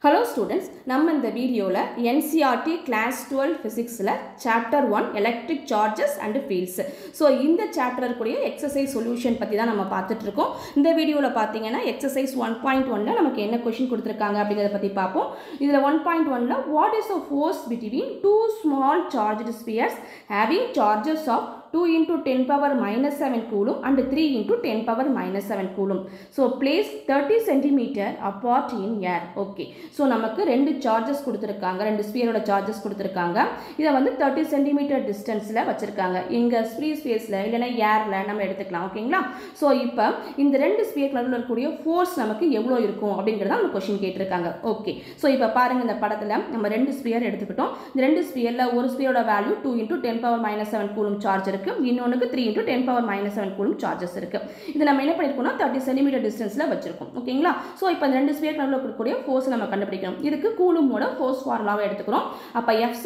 Hello students, நம்ம இந்த வீடியோல NCERT Class 12 Physicsல Chapter 1 Electric Charges and Fields. So இந்த chapter கூடிய exercise solution பத்தி தான் நம்ம பார்த்துட்டு இருக்கோம். இந்த வீடியோல பாத்தீங்கன்னா exercise 1.1ல நமக்கு என்ன question கொடுத்திருக்காங்க அப்படிங்கறத பத்தி பாப்போம். இதுல 1.1ல what is the force between two small charged spheres having charges of 2 into 10 power minus 7 coulomb and 3 into 10 power minus 7 coulomb. So place 30 centimeter apart in air. Okay. So நமக்கு ரெண்டு charges கொடுத்திருக்காங்க, ரெண்டு ஸ்பியரோட charges கொடுத்திருக்காங்க. இத வந்து 30 centimeter distanceல வச்சிருக்காங்க. இங்க free ஸ்பேஸ்ல இல்லனா ஏர்ல நம்ம எடுத்துக்கலாம். ஓகேங்களா? சோ இப்போ இந்த ரெண்டு ஸ்பியருக்கு நடுவுல இருக்கக்கூடிய ஃபோர்ஸ் நமக்கு எவ்வளவு இருக்கும் அப்படிங்கறத நம்ம क्वेश्चन கேட்டிருக்காங்க. ஓகே. சோ இப்போ பாருங்க இந்த படத்துல நம்ம ரெண்டு ஸ்பியர் எடுத்துக்கிட்டோம். இந்த ரெண்டு ஸ்பியர்ல ஒரு ஸ்பியரோட value 2 into 10 power minus 7 coulomb charge இருக்கு. இன்னொன்னுக்கு 3 into 10 power minus 7 coulomb charges இருக்கு. இது நம்ம என்ன பண்ணிருக்கோம்னா 30 cm டிஸ்டன்ஸ்ல வச்சிருக்கோம். ஓகேங்களா? சோ இப்போ இந்த ரெண்டு ஸ்பியருக்கு நடுவுல இருக்கக்கூடிய ஃபோர்ஸ் நம்ம கண்டுபிடிக்கணும். இதுக்கு கூலும்போட ஃபோர்ஸ் ஃபார்முலாவை எடுத்துக்கிறோம். அப்ப F =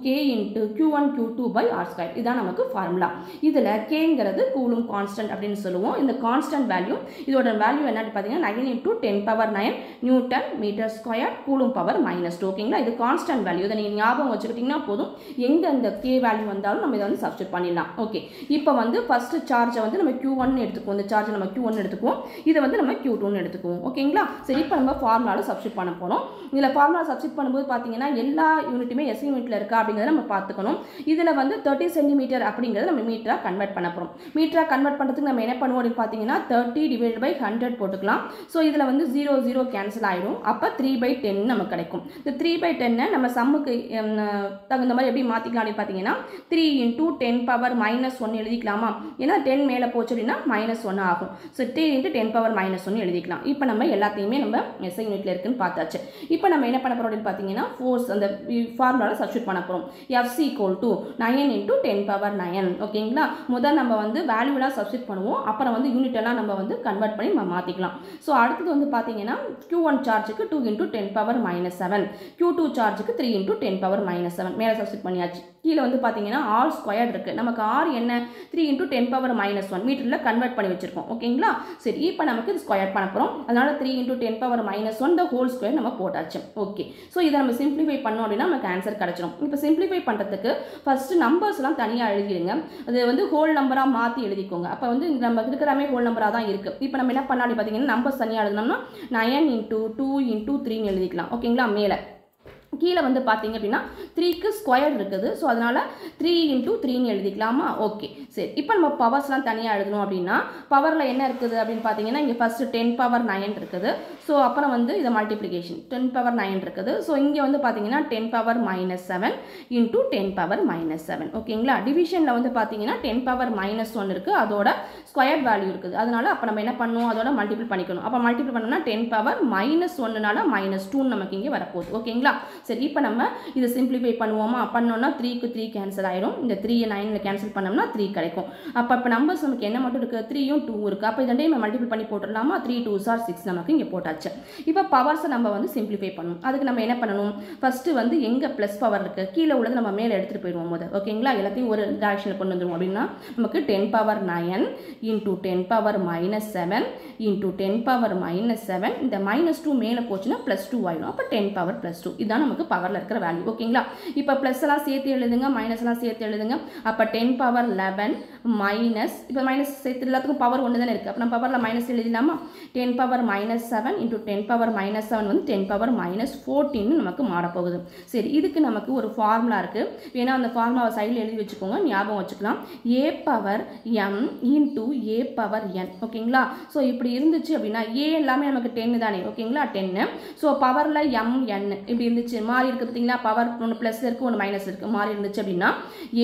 K into Q1 Q2 by R². இதான் நமக்கு ஃபார்முலா. இதுல Kங்கிறது கூலும் கான்ஸ்டன்ட் அப்படினு சொல்லுவோம். இந்த கான்ஸ்டன்ட் வேல்யூ இதோட வேல்யூ என்னன்னு பாத்தீங்கன்னா 9 into 10 power 9 newton metre square coulomb power -2. ஓகேங்களா? இது கான்ஸ்டன்ட் வேல்யூ. இத நீங்க ஞாபகம் வச்சுக்கிட்டீங்கன்னா போதும். எங்க அந்த K வேல்யூ வந்தாலும் நம்ம இத வந்து சப்ஸ்டிட்யூட் பண்ணிடலாம். ஓகே. இப்போ வந்து ஃபர்ஸ்ட் சார்ஜை வந்து நம்ம Q1 ன்னு எடுத்துக்குவோம். இந்த சார்ஜை நம்ம Q1 எடுத்துக்குவோம். இத வந்து நம்ம Q2 ன்னு எடுத்துக்குவோம். ஓகேங்களா? சரி இப்போ நம்ம ஃபார்முலால சப்ஸ்டிட்யூட் பண்ண போறோம். இதுல ஃபார்முலா சப்ஸ்டிட்யூட் பண்ணும்போது பாத்தீங்கன்னா எல்லா யூனிட்டுமே SI யூனிட்ல இருக்கா அப்படிங்கறத நம்ம பார்த்துக்கணும். இதுல வந்து 30 cm அப்படிங்கறத நம்ம மீட்டரா கன்வர்ட் பண்ணப் போறோம். மீட்டரா கன்வர்ட் பண்றதுக்கு நம்ம என்ன பண்ணுவோம் அப்படின்னு பாத்தீங்கன்னா 30/100 போட்டுக்கலாம். சோ இதுல வந்து 0 0 கேன்சல் ஆயிடும். அப்ப 3/10 நமக்கு கிடைக்கும். இந்த 3/10 நம்ம சம்முக்கு தகுந்த மாதிரி எப்படி மாத்திக்கலாம் அப்படின்னு பாத்தீங்கன்னா 3 into 10 power -1 எழுதிக்கலாமா? ஏன்னா 10 மேல போச்சு அப்படின்னா -1 ஆகும். சோ 3 into 10 power -1 எழுதிக்கலாம். இப்போ நம்ம எல்லாத்தையுமே நம்ம SI யூனிட்ல இருக்குன்னு பார்த்தாச்சு. இப்போ நம்ம என்ன பண்ண போறோம் அப்படின்னு பாத்தீங்கன்னா ஃபோர்ஸ் அந்த ஃபார்முலால சப்ஸ்டிட்யூட் பண்ண போறோம். F = 9 into 10 power 9. ஓகேங்களா? முதல்ல நம்ம வந்து வேல்யூலாம் சப்ஸ்டிட்யூட் பண்ணுவோம். அப்புறம் வந்து யூனிட் எல்லாம் நம்ம வந்து கன்வர்ட் பண்ணி மாத்திக்கலாம். சோ அடுத்து வந்து பாத்தீங்கன்னா Q1 சார்ஜுக்கு 2 into 10 power -7, Q2 சார்ஜுக்கு 3 into 10 power -7 மேல சப்ஸ்டிட்யூட் பண்ணியாச்சு. கீழ வந்து பாத்தீங்கன்னா r ஸ்கொயர்ட் இருக்கு. நமக்கு r என்ன 3 into 10 power -1 மீட்டர்ல கன்வர்ட் பண்ணி வச்சிருக்கோம். ஓகேங்களா? சரி இப்போ நமக்கு இது ஸ்கொயர் பண்ண போறோம். அதனால 3 into 10 power -1 the whole square நம்ம போட்டாச்சு. ஓகே. சோ இத நம்ம சிம்பிளிஃபை பண்ணோம் அப்படினா நமக்கு ஆன்சர் கிடைச்சிரும். இப்போ சிம்பிளிஃபை பண்றதுக்கு ஃபர்ஸ்ட் நம்பர்ஸ் எல்லாம் தனியா எழுதிடுங்க. அது வந்து ஹோல் நம்பரா மாத்தி எழுதிக்கோங்க. அப்ப வந்து நம்ம இருக்கிறமே ஹோல் நம்பரா தான் இருக்கு. இப்போ நம்ம என்ன பண்ணலாம் பாத்தீங்கன்னா நம்பர்ஸ் தனியா எழுதணும்னா 9 into 2 into 3 ன்னு எழுதிக்கலாம். ஓகேங்களா? மேல கீழ வந்து பாத்தீங்க அப்படினா 3 க்கு ஸ்கொயர் இருக்குது. சோ அதனால 3 into 3 ன்னு எழுதிக்கலாமா? ஓகே. சரி இப்போ நம்ம பவர்ஸ்லாம் தனியா எழுதணும் அப்படினா பவர்ல என்ன இருக்குது அப்படினு பாத்தீங்கன்னா இங்க ஃபர்ஸ்ட் 10 power 9 இருக்குது. சோ அப்புறம் வந்து இத மல்டிப்ளிகேஷன் 10 power 9 இருக்குது. சோ இங்க வந்து பாத்தீங்கன்னா 10 power -7 into 10 power -7. ஓகேங்களா? டிவிஷன்ல வந்து பாத்தீங்கன்னா 10 power -1 இருக்கு. அதோட ஸ்கொயர் வேல்யூ இருக்குது. அதனால அப்ப நம்ம என்ன பண்ணனும்? அதோட மல்டிப்ளை பண்ணிக்கணும். அப்ப மல்டிப்ளை பண்ணோம்னா 10 power -1 னால -2 நமக்கு இங்க வர போகுது. ஓகேங்களா? சரி இப்போ நம்ம இத சிம்பிளிஃபை பண்ணுவோமா? பண்ணோம்னா 3 க்கு 3 கேன்சல் ஆயிடும். இந்த 3 ஐ 9 ல கேன்சல் பண்ணோம்னா 3 கிடைக்கும். அப்ப நம்பர்ஸ் நமக்கு என்ன மட்டும் இருக்கு? 3 யும் 2 இருக்கு. அப்ப இத நம்ம மல்டிப்ளை பண்ணி போட்டுறலாமா? 3 2s are 6 நமக்கு இங்க போட்டாச்சு. இப்போ பவர்ஸ் நம்ம வந்து சிம்பிளிஃபை பண்ணனும். அதுக்கு நம்ம என்ன பண்ணனும்? ஃபர்ஸ்ட் வந்து எங்க பிளஸ் பவர் இருக்கு கீழ உள்ளது நம்ம மேல எடுத்துட்டு போய்டுவோம் முதல்ல. ஓகேங்களா? எல்லாத்தையும் ஒரு டைரக்ஷன்ல கொண்டு வந்துருவோம் அப்படினா நமக்கு 10 power 9 into 10 power -7 into 10 power -7 இந்த -2 மேல போச்சுனா +2 ஆயிடும். அப்ப 10 power +2 இதான் நமக்கு பவர்ல இருக்கிற வேல்யூ. ஓகேங்களா? இப்போ பிளஸ் எல்லாம் சேர்த்து எழுதுங்க, மைனஸ் எல்லாம் சேர்த்து எழுதுங்க. அப்ப 10 power 11 மைனஸ் இப்போ மைனஸ் சேர்த்து எல்லாத்துக்கும் பவர் ஒன்னு தான இருக்கு. அப்ப நம்ம பவர்ல மைனஸ் எழுதிடலாமா? 10 power -7 into 10 power -7 வந்து 10 power -14 நமக்கு மாற போகுது. சரி இதுக்கு நமக்கு ஒரு ஃபார்முலா இருக்கு. வேணா அந்த ஃபார்முலாவை சைடுல எழுதி வச்சுக்கோங்க, ஞாபகம் வச்சுக்கலாம். a power m into a power n. ஓகேங்களா? சோ இப்படி இருந்துச்சு அப்படினா a எல்லாமே நமக்கு 10 தானே. ஓகேங்களா? 10. சோ பவர்ல m n இப்படி இருந்துச்சு. மாறி இருக்கு பாத்தீங்களா? பவர் ஒன்னு பிளஸ் இருக்கு, ஒன்னு மைனஸ் இருக்கு. மாறி இருந்துச்சு அப்படினா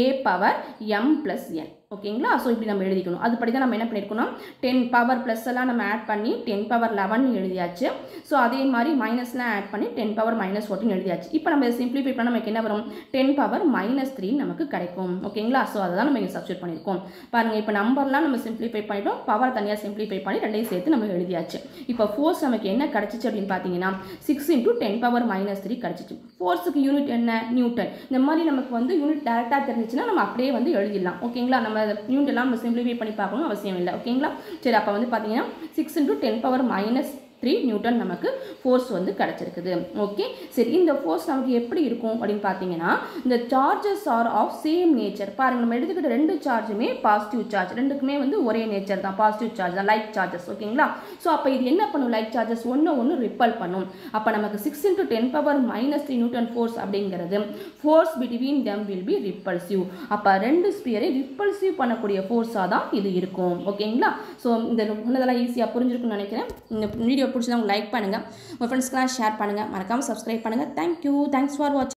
a power m plus n. ஓகேங்களா? சோ இப்படி நம்ம எழுதிக்கணும். அதுபடி தான் நம்ம என்ன பண்ணிருக்கோம்னா 10 பவர் பிளஸ் எல்லாம் நம்ம ஆட் பண்ணி 10 power 11 எழுதியாச்சு. சோ அதே மாதிரி மைனஸ்லாம் ஆட் பண்ணி 10 power -14 எழுதியாச்சு. இப்போ நம்ம இத சிம்பிளிஃபை பண்ணா நமக்கு என்ன வரும்? 10 power -3 நமக்கு கிடைக்கும். ஓகேங்களா? சோ அத தான் நம்ம இங்க சப்ஸ்டிட்யூட் பண்ணிருக்கோம். பாருங்க இப்போ நம்பர்லாம் நம்ம சிம்பிளிஃபை பண்ணிட்டோம். பவர் தனியா சிம்பிளிஃபை பண்ணி ரெண்டையும் சேர்த்து நம்ம எழுதியாச்சு. இப்போ ஃபோர்ஸ் நமக்கு என்ன கிடைச்சிச்சு அப்படினு பாத்தீங்கன்னா 6 into 10 power -3 கிடைச்சிச்சு. ஃபோர்ஸ்க்கு யூனிட் என்ன? நியூட்டன். இந்த மாதிரி நமக்கு வந்து யூனிட் டைரக்டா தெரிஞ்சிச்சுனா நம்ம அப்படியே வந்து எழுதிடலாம். ஓகேங்களா? நம்ம யூனிட் எல்லாம் நம்ம சிம்பிளிஃபை பண்ணி பார்க்கணும் அவசியம் இல்லை. ஓகேங்களா? சரி அப்ப வந்து பாத்தீங்கன்னா 6 into 10 power 3 நியூட்டன் நமக்கு ஃபோர்ஸ் வந்து கிடச்சிருக்குது. ஓகே, சரி, இந்த ஃபோர்ஸ் நமக்கு எப்படி இருக்கும் அப்படின்னு பார்த்தீங்கன்னா, இந்த charges are of same nature. பாருங்கள், நம்ம எடுத்துக்கிட்ட 2 சார்ஜுமே பாசிட்டிவ் சார்ஜ், ரெண்டுக்குமே வந்து ஒரே நேச்சர் தான், பாசிட்டிவ் சார்ஜ் தான், லைக் சார்ஜஸ். ஓகேங்களா? ஸோ அப்போ இது என்ன பண்ணும், லைக் சார்ஜஸ் ஒன்று ரிப்பல் பண்ணும். அப்போ நமக்கு 6 × 10⁻³ நியூட்டன் ஃபோர்ஸ் அப்படிங்கிறது force between them will be repulsive. அப்போ 2 ஸ்பியரை ரிப்பல்சிவ் பண்ணக்கூடிய ஃபோர்ஸாக தான் இது இருக்கும். ஓகேங்களா? ஸோ இந்த சொன்னதெல்லாம் ஈஸியாக புரிஞ்சிருக்குன்னு நினைக்கிறேன். இந்த வீடியோ பிடிச்சதா லைக் பண்ணுங்கள், உங்கள் ஃப்ரெண்ட்ஸ்க்கெலாம் ஷேர் பண்ணுங்கள், மறக்காமல் சப்ஸ்கிரைப் பண்ணுங்கள். தேங்க்யூ, தேங்க்ஸ் ஃபார் வாட்சிங்.